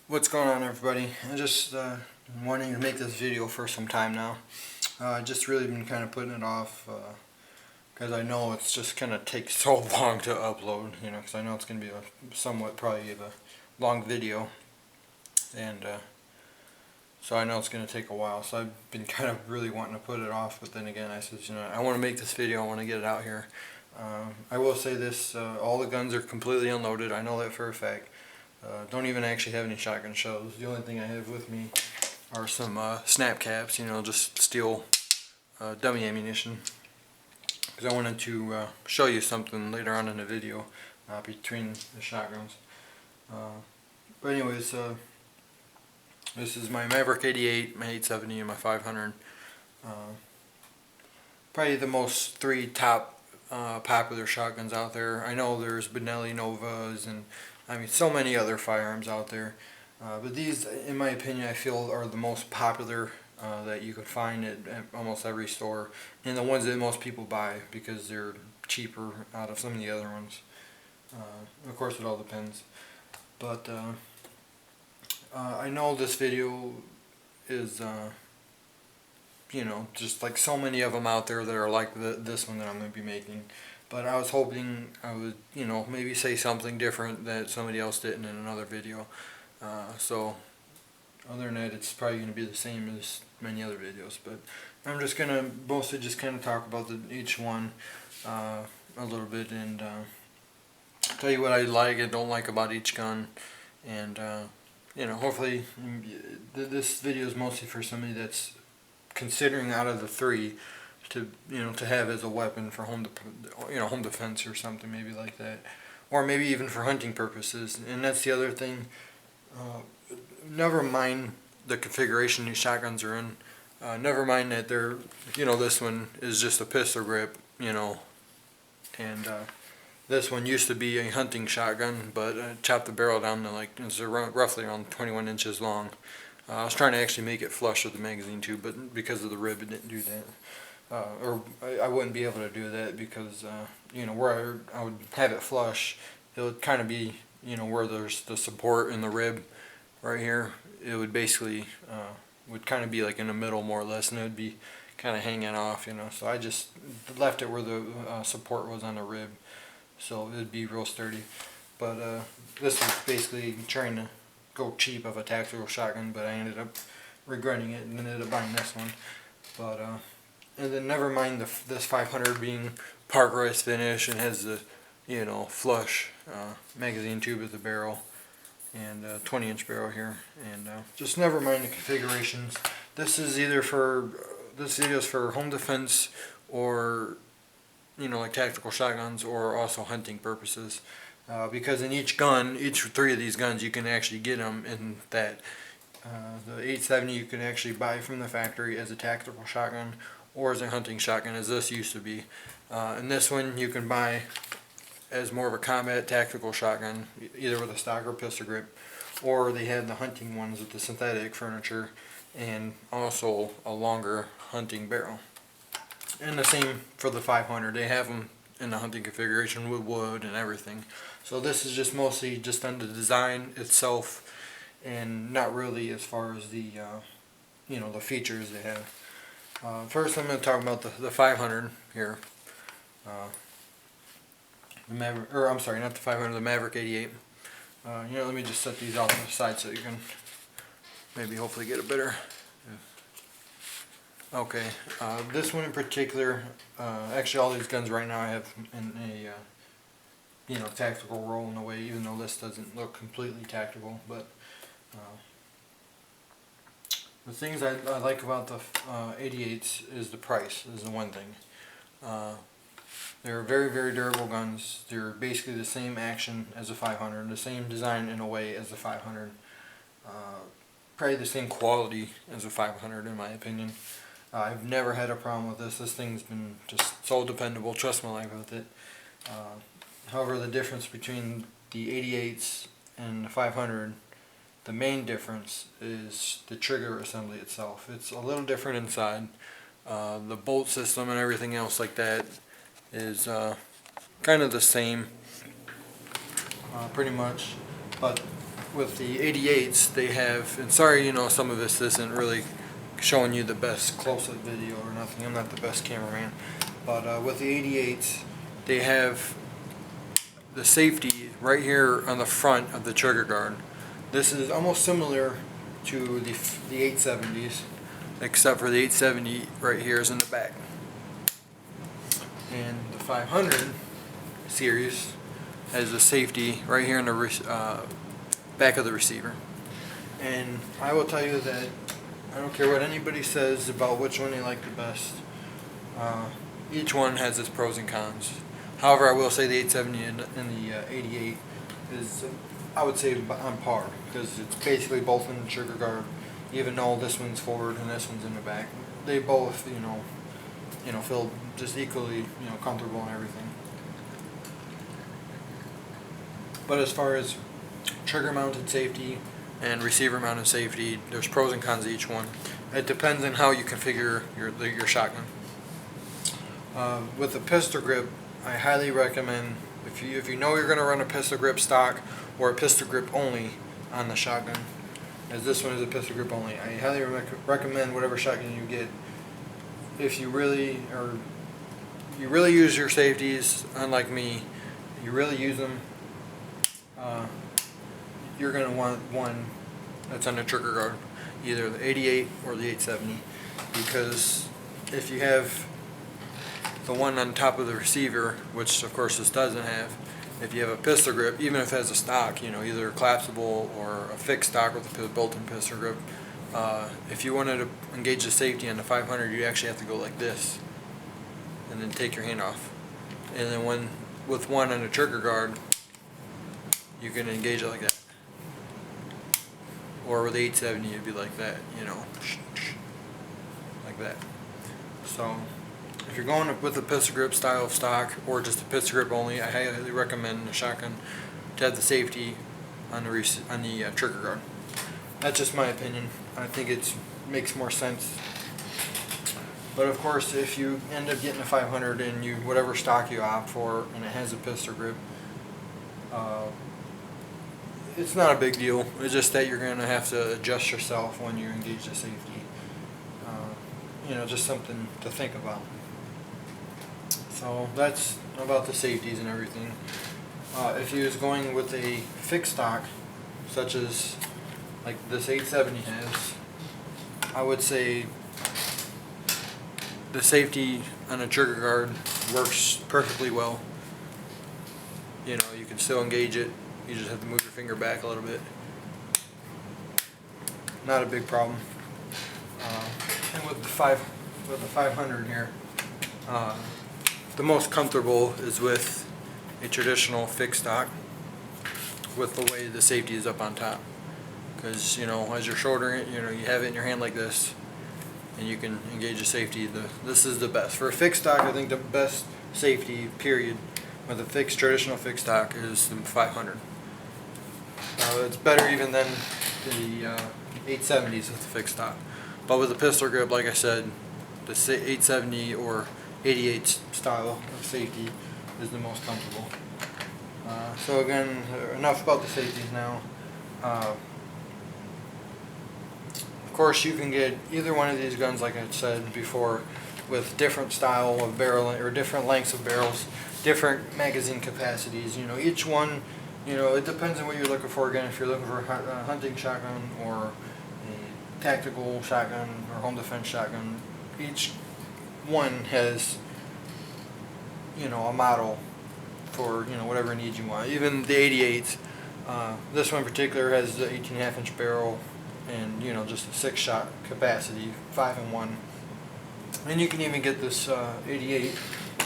What's going on, everybody? I just wanting to make this video for some time now. I just really been kind of putting it off because I know it's just kind of takes so long to upload, because I know it's going to be a somewhat probably a long video, and so I know it's going to take a while. So I've been kind of really wanting to put it off, but then again I said, I want to make this video, I want to get it out here. I will say this, all the guns are completely unloaded, I know that for a fact. Don't even actually have any shotgun shells. The only thing I have with me are some snap caps, just steel dummy ammunition. Because I wanted to show you something later on in the video between the shotguns. But anyways, this is my Maverick 88, my 870, and my 500. Probably the most three top popular shotguns out there. I know there's Benelli Novas and so many other firearms out there, but these, in my opinion, I feel are the most popular that you could find at almost every store, and the ones that most people buy because they're cheaper out of some of the other ones. Of course, it all depends, but I know this video is, just like so many of them out there that are like this one that I'm going to be making. But I was hoping I would, maybe say something different that somebody else didn't in another video. So, other than that, it's probably going to be the same as many other videos. But I'm just going to mostly just kind of talk about each one a little bit and tell you what I like and don't like about each gun. And, hopefully this video is mostly for somebody that's considering out of the three to have as a weapon for home defense or something maybe like that, or maybe even for hunting purposes. And that's the other thing. Never mind the configuration these shotguns are in. Never mind that they're this one is just a pistol grip, and this one used to be a hunting shotgun, but chopped the barrel down to it's roughly around 21 inches long. I was trying to actually make it flush with the magazine too, but because of the rib it didn't do that. Or I wouldn't be able to do that because where I would have it flush, it would kind of be where there's the support in the rib right here. It would basically would kind of be like in the middle more or less, and it would be kind of hanging off, So I just left it where the support was on the rib, so it would be real sturdy. But this is basically trying to go cheap of a tactical shotgun, but I ended up regretting it and ended up buying this one. But and then never mind this 500 being park race finish and has the flush magazine tube at the barrel and 20-inch barrel here, and just never mind the configurations. This is either for this video is for home defense or like tactical shotguns, or also hunting purposes, because in each three of these guns you can actually get them in that. The 870 you can actually buy from the factory as a tactical shotgun or as a hunting shotgun, as this used to be. And this one you can buy as more of a combat tactical shotgun, either with a stock or pistol grip, or they had the hunting ones with the synthetic furniture and also a longer hunting barrel. And the same for the 500. They have them in the hunting configuration with wood and everything. So this is just mostly just on the design itself, and not really as far as the the features they have. First, I'm going to talk about the 500 here. The Maverick, or I'm sorry, not the 500, the Maverick 88. Let me just set these off to the side so you can maybe hopefully get a better. Okay, this one in particular, actually all these guns right now I have in a tactical role in a way, even though this doesn't look completely tactical. But the things I like about the 88s is the price, is the one thing. They're very, very durable guns. They're basically the same action as the 500, the same design in a way as the 500. Probably the same quality as the 500 in my opinion. I've never had a problem with this. This thing's been just so dependable. Trust my life with it. However, the difference between the 88s and the 500, the main difference is the trigger assembly itself. It's a little different inside. The bolt system and everything else like that is kind of the same, pretty much. But with the 88s, they have, and sorry, some of this isn't really showing you the best close-up video or nothing. I'm not the best cameraman, but with the 88s, they have the safety right here on the front of the trigger guard. This is almost similar to the 870s, except for the 870 right here is in the back. And the 500 series has the safety right here in the back of the receiver. And I will tell you that I don't care what anybody says about which one they like the best. Each one has its pros and cons. However, I will say the 870 and the 88 is, I would say, on par, because it's basically both in the trigger guard. Even though this one's forward and this one's in the back, they both, feel just equally, comfortable and everything. But as far as trigger mounted safety and receiver mounted safety, there's pros and cons to each one. It depends on how you configure your shotgun. With the pistol grip, I highly recommend, if you know you're going to run a pistol grip stock or a pistol grip only on the shotgun, as this one is a pistol grip only, I highly recommend whatever shotgun you get. If you really use your safeties, unlike me, you really use them, you're going to want one that's on the trigger guard, either the 88 or the 870, because if you have the one on top of the receiver, which of course this doesn't have, if you have a pistol grip, even if it has a stock, either collapsible or a fixed stock with a built-in pistol grip, if you wanted to engage the safety on the 500, you actually have to go like this and then take your hand off. And then with one on the trigger guard, you can engage it like that. Or with 870, it'd be like that, like that. So if you're going with a pistol grip style of stock or just a pistol grip only, I highly recommend the shotgun to have the safety on the trigger guard. That's just my opinion. I think it makes more sense. But of course, if you end up getting a 500 and whatever stock you opt for and it has a pistol grip, it's not a big deal. It's just that you're going to have to adjust yourself when you engage the safety. Just something to think about. So that's about the safeties and everything. If you was going with a fixed stock, such as like this 870 has, I would say the safety on a trigger guard works perfectly well. You can still engage it. You just have to move your finger back a little bit. Not a big problem. And with the 500 here, the most comfortable is with a traditional fixed stock with the way the safety is up on top. Because, as you're shouldering it, you have it in your hand like this, and you can engage the safety. This is the best. For a fixed stock, I think the best safety, period, with a traditional fixed stock is the 500. It's better even than the 870s with the fixed stock. But with the pistol grip, like I said, the 870 or 88 style of safety is the most comfortable. So again, enough about the safeties now. Of course, you can get either one of these guns, like I said before, with different style of barrel or different lengths of barrels, different magazine capacities. Each one, it depends on what you're looking for. Again, if you're looking for a hunting shotgun or a tactical shotgun or home defense shotgun, each one has, a model for, whatever needs you want. Even the 88s, this one in particular has the 18.5-inch barrel and, just a 6-shot capacity, 5-in-1. And you can even get this 88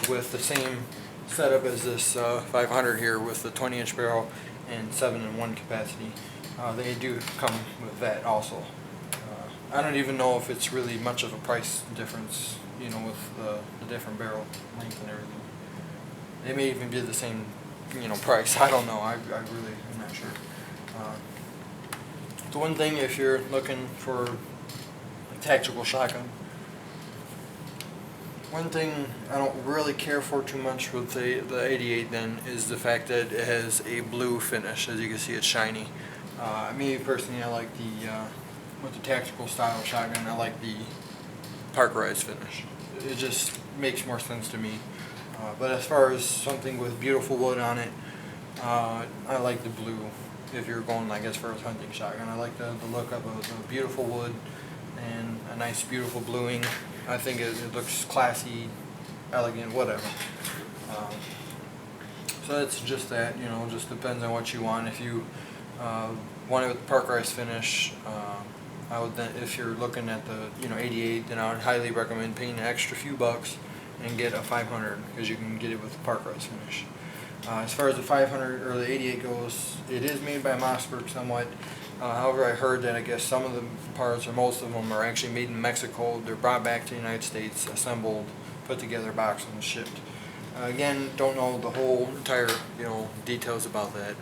with the same setup as this 500 here with the 20-inch barrel and 7-in-1 capacity. They do come with that also. I don't even know if it's really much of a price difference, with the different barrel length and everything. They may even be the same, price. I don't know. I really am not sure. The one thing, if you're looking for a tactical shotgun, one thing I don't really care for too much with the 88 then is the fact that it has a blue finish. As you can see, it's shiny. Me personally, I like with the tactical style shotgun, I like the parkerized finish. It just makes more sense to me. But as far as something with beautiful wood on it, I like the blue. If you're going like as far as hunting shotgun, I like the look of a beautiful wood and a nice beautiful bluing. I think it looks classy, elegant, whatever. So it's just that, you know, just depends on what you want. If you want it with parkerized finish, I would then, if you're looking at the 88, then I would highly recommend paying an extra few bucks and get a 500 because you can get it with the parkerized finish. As far as the 500 or the 88 goes, it is made by Mossberg somewhat. However, I heard that I guess some of the parts, or most of them, are actually made in Mexico. They're brought back to the United States, assembled, put together, boxed, and shipped. Again, don't know the whole entire details about that.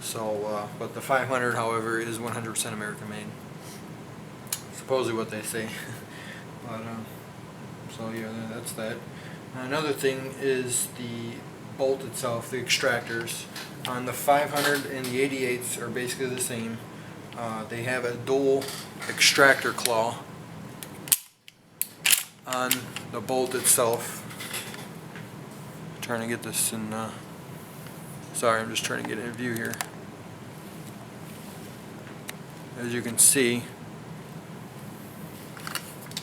So, but the 500, however, is 100% American made. Supposedly what they say. But so yeah, that's that. Another thing is the bolt itself, the extractors. On the 500 and the 88s are basically the same. They have a dual extractor claw on the bolt itself. Trying to get this in. Sorry, I'm just trying to get it in view here. As you can see,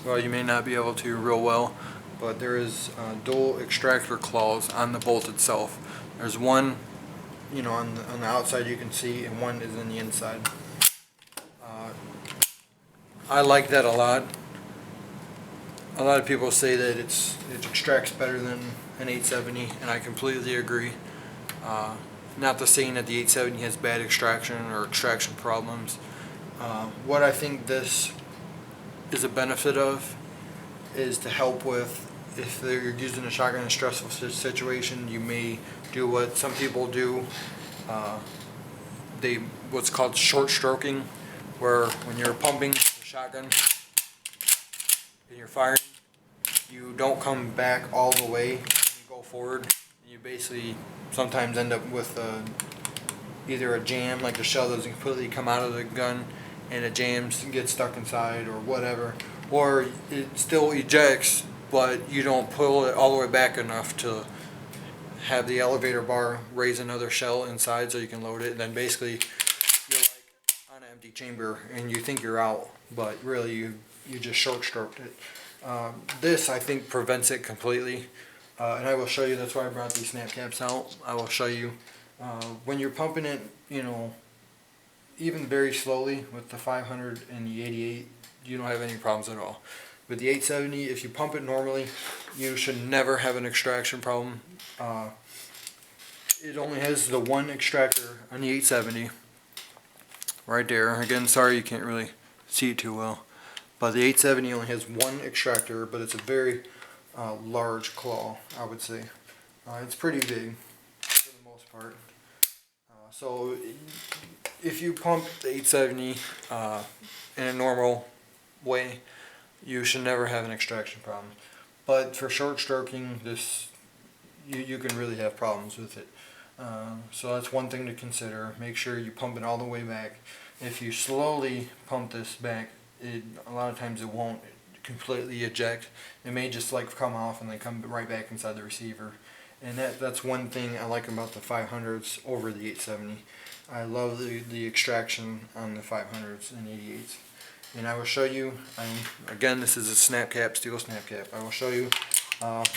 well, you may not be able to real well, but there is dual extractor claws on the bolt itself. There's one, on the outside you can see, and one is in the inside. I like that a lot. A lot of people say that it extracts better than an 870, and I completely agree. Not the saying that the 870 has bad extraction or extraction problems. What I think this is a benefit of is to help with, if you're using a shotgun in a stressful situation, you may do what some people do. What's called short stroking, where when you're pumping the shotgun and you're firing, you don't come back all the way, you go forward. You basically sometimes end up with either a jam, like the shell doesn't completely come out of the gun and it jams and gets stuck inside or whatever, or it still ejects but you don't pull it all the way back enough to have the elevator bar raise another shell inside so you can load it, and then basically you're like on an empty chamber and you think you're out, but really you just short stroked it. This, I think, prevents it completely, and I will show you. That's why I brought these snap caps out. I will show you when you're pumping it, even very slowly with the 500 and the 88, you don't have any problems at all. With the 870, if you pump it normally, you should never have an extraction problem. It only has the one extractor on the 870 right there. Again, sorry you can't really see it too well, but the 870 only has one extractor, but it's a very large claw, I would say. It's pretty big for the most part. So if you pump the 870 in a normal way, you should never have an extraction problem. But for short stroking, you can really have problems with it. So that's one thing to consider. Make sure you pump it all the way back. If you slowly pump this back, a lot of times it won't completely eject. It may just like come off and then come right back inside the receiver. And that's one thing I like about the 500s over the 870. I love the extraction on the 500s and 88s. And I will show you, again, this is a snap cap, steel snap cap. I will show you,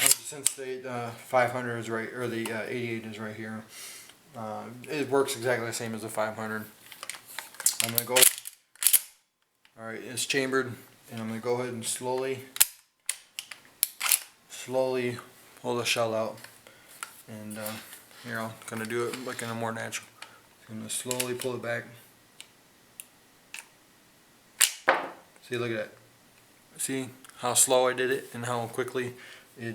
since the 500 is right, or the 88 is right here, it works exactly the same as the 500. I'm going to go, alright, it's chambered, and I'm going to go ahead and slowly pull the shell out. And here, I'm going to do it like in a more natural. I'm going to slowly pull it back. See, look at that. See how slow I did it and how quickly how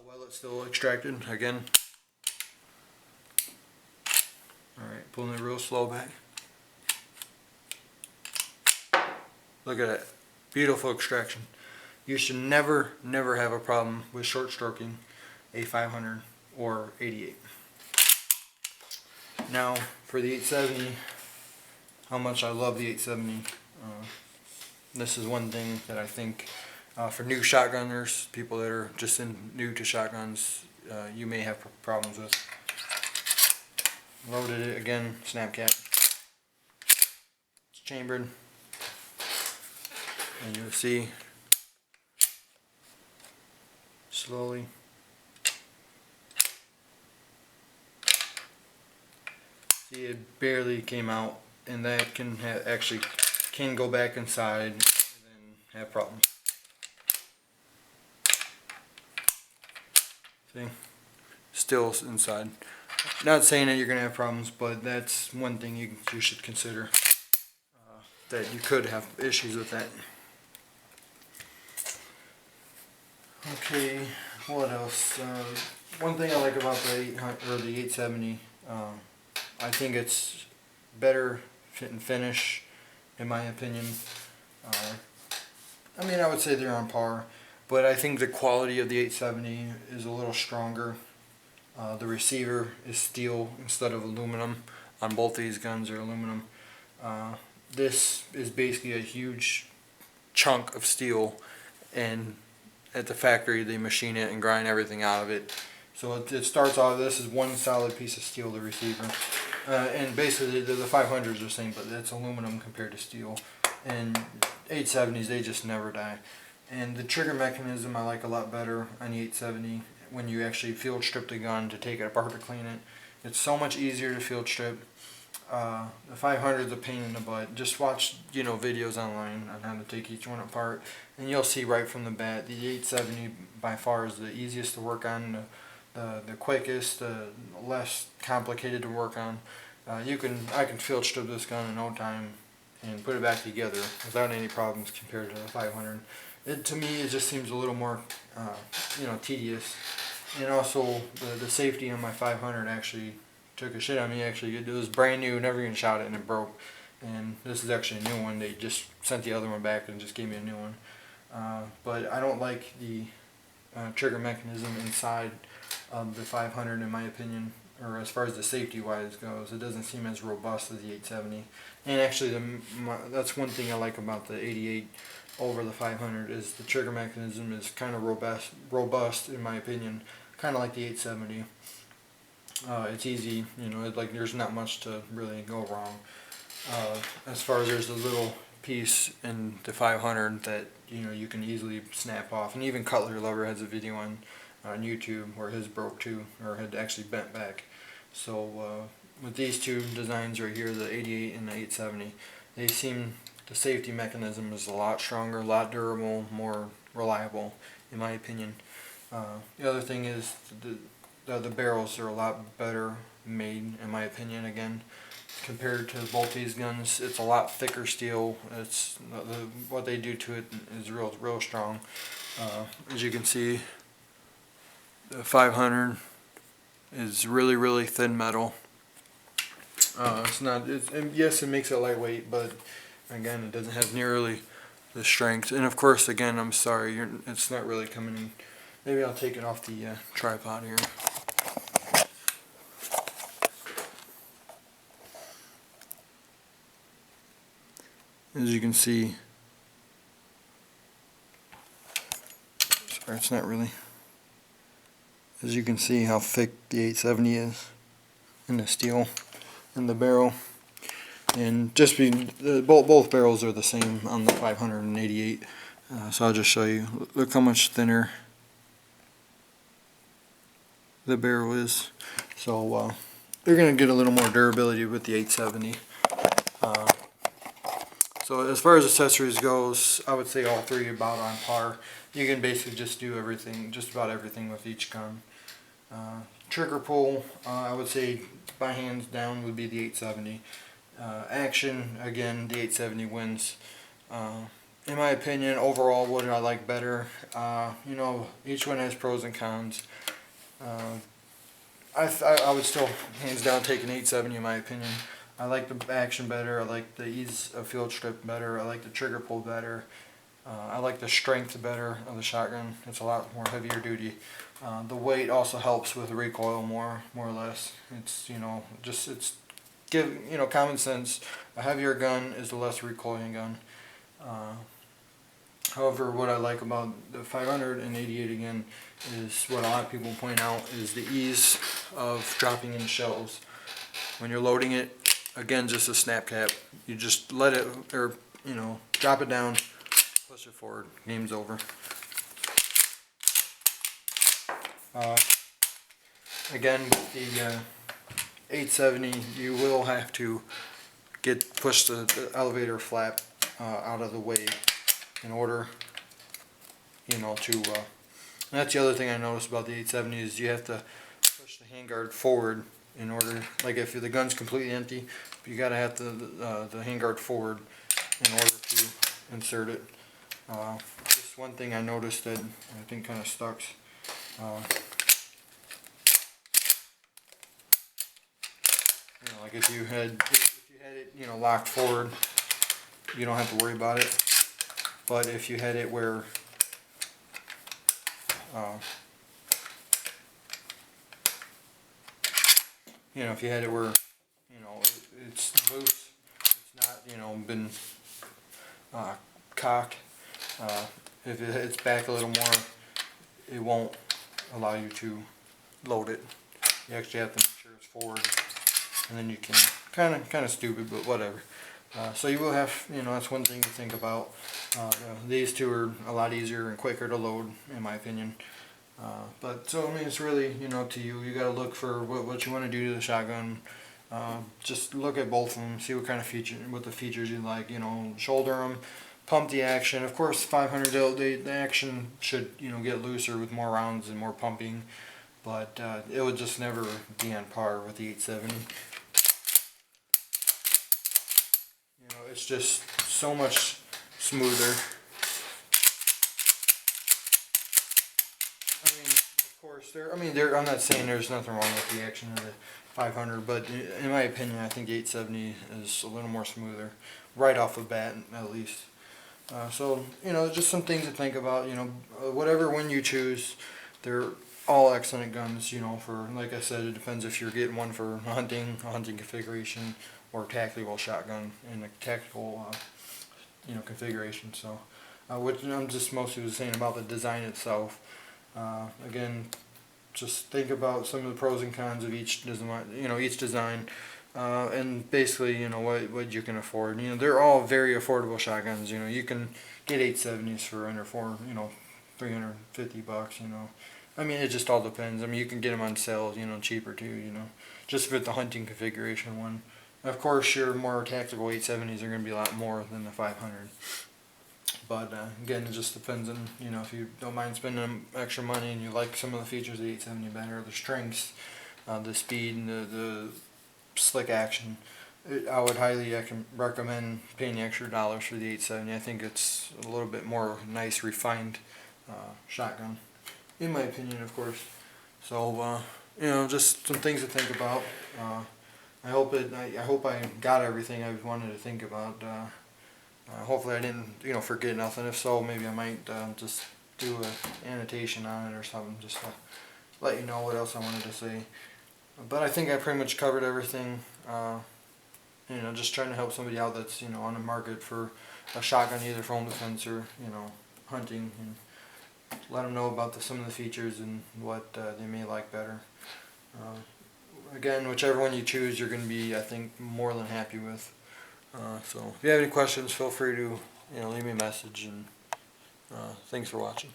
well it's still extracted. Again. Alright, pulling it real slow back. Look at that. Beautiful extraction. You should never have a problem with short stroking a 500 or 88. Now for the 870, how much I love the 870. This is one thing that I think for new shotgunners, people that are just new to shotguns, you may have problems with. Loaded it again, snap cap. It's chambered, and you'll see slowly. See, it barely came out, and that can actually can go back inside and have problems. See, still inside. Not saying that you're gonna have problems, but that's one thing you should consider. That you could have issues with that. Okay, what else? One thing I like about the 800 or the 870, I think it's better fit and finish, in my opinion. I mean, I would say they're on par, but I think the quality of the 870 is a little stronger. The receiver is steel instead of aluminum. On both these guns are aluminum. This is basically a huge chunk of steel, and at the factory they machine it and grind everything out of it. So it starts off, this is one solid piece of steel, the receiver. And basically the 500s are the same, but it's aluminum compared to steel. And 870s, they just never die. And the trigger mechanism I like a lot better on the 870 when you actually field strip the gun to take it apart to clean it. It's so much easier to field strip. The 500 is a pain in the butt. Just watch, videos online on how to take each one apart, and you'll see right from the bat the 870 by far is the easiest to work on, the quickest, the less complicated to work on. I can field strip this gun in no time and put it back together without any problems compared to the 500. To me, it just seems a little more, tedious. And also, the safety on my 500 actually took a shit on me. Actually, it was brand new, never even shot it, and it broke. And this is actually a new one. They just sent the other one back and just gave me a new one. But I don't like the trigger mechanism inside of the 500, in my opinion, or as far as the safety-wise goes. It doesn't seem as robust as the 870. And actually, that's one thing I like about the 88 over the 500 is the trigger mechanism is kind of robust in my opinion, kind of like the 870. It's easy, like there's not much to really go wrong. As far as there's a little piece in the 500 that you can easily snap off, and even Cutler Lover has a video on YouTube where his broke too, or had actually bent back. So with these two designs right here, the 88 and the 870, they seem the safety mechanism is a lot stronger, a lot durable, more reliable, in my opinion. The other thing is the barrels are a lot better made, in my opinion, again, compared to both these guns. It's a lot thicker steel. It's what they do to it is real strong. As you can see, the 500 is really thin metal. Yes, it makes it lightweight, but again, it doesn't have nearly the strength. And of course, again, I'm sorry, it's not really coming in. Maybe I'll take it off the tripod here. As you can see, sorry, it's not really. As you can see how thick the 870 is in the steel in the barrel. And just both barrels are the same on the 588. So I'll just show you. Look how much thinner the barrel is. So you're going to get a little more durability with the 870. So as far as accessories goes, I would say all three are about on par. You can basically just do everything, just about everything with each gun. Trigger pull, I would say by hands down would be the 870. Action, again, the 870 wins. In my opinion, overall, what do I like better? Each one has pros and cons. I would still, hands down, take an 870 in my opinion. I like the action better. I like the ease of field strip better. I like the trigger pull better. I like the strength better of the shotgun. It's a lot more heavier duty. The weight also helps with the recoil more or less. It's give, common sense. A heavier gun is a less recoiling gun. However, what I like about the 588 again is what a lot of people point out is the ease of dropping in shells. When you're loading it, again, just a snap cap. You just let it, or drop it down, push it forward, game's over. Again, with the 870, you will have to push the elevator flap out of the way in order, to. And that's the other thing I noticed about the 870 is you have to push the handguard forward in order, like if the gun's completely empty, you gotta have the handguard forward in order to insert it. Just one thing I noticed that I think kind of stuck. Like if you had it, locked forward, you don't have to worry about it. But if you had it where, if you had it where, it's loose, it's not, been cocked. If it's back a little more, it won't allow you to load it. You actually have to make sure it's forward, and then you can kind of stupid, but whatever. So you will have, that's one thing to think about. These two are a lot easier and quicker to load, in my opinion. But so I mean, it's really up to you. You got to look for what you want to do to the shotgun. Just look at both of them, see what kind of what the features you like. Shoulder them, pump the action. Of course, 500 the action should get looser with more rounds and more pumping, but it would just never be on par with the 870. It's just so much smoother. I mean, of course, I'm not saying there's nothing wrong with the action of the 500, but in my opinion, I think 870 is a little more smoother, right off the bat, at least. So, just some things to think about. Whatever one you choose, they're all excellent guns. For, like I said, it depends if you're getting one for a hunting configuration, or tactical shotgun in a tactical, configuration. So, what I'm just mostly was saying about the design itself. Again, just think about some of the pros and cons of each design, and basically, what you can afford. They're all very affordable shotguns. You can get 870s for under $350. I mean, it just all depends. I mean, you can get them on sale, cheaper too. Just with the hunting configuration one. Of course, your more tactical 870s are going to be a lot more than the 500. But again, it just depends on, if you don't mind spending extra money and you like some of the features of the 870 better, the strengths, the speed, and the slick action. I would highly recommend paying the extra dollars for the 870. I think it's a little bit more nice, refined shotgun, in my opinion, of course. So, just some things to think about. I hope I got everything I wanted to think about. Hopefully I didn't, forget nothing. If so, maybe I might just do an annotation on it or something, just to let you know what else I wanted to say. But I think I pretty much covered everything. Just trying to help somebody out that's, on the market for a shotgun, either for home defense or, hunting, and let them know about some of the features and what they may like better. Again, whichever one you choose, you're going to be, I think, more than happy with. So if you have any questions, feel free to leave me a message, and thanks for watching.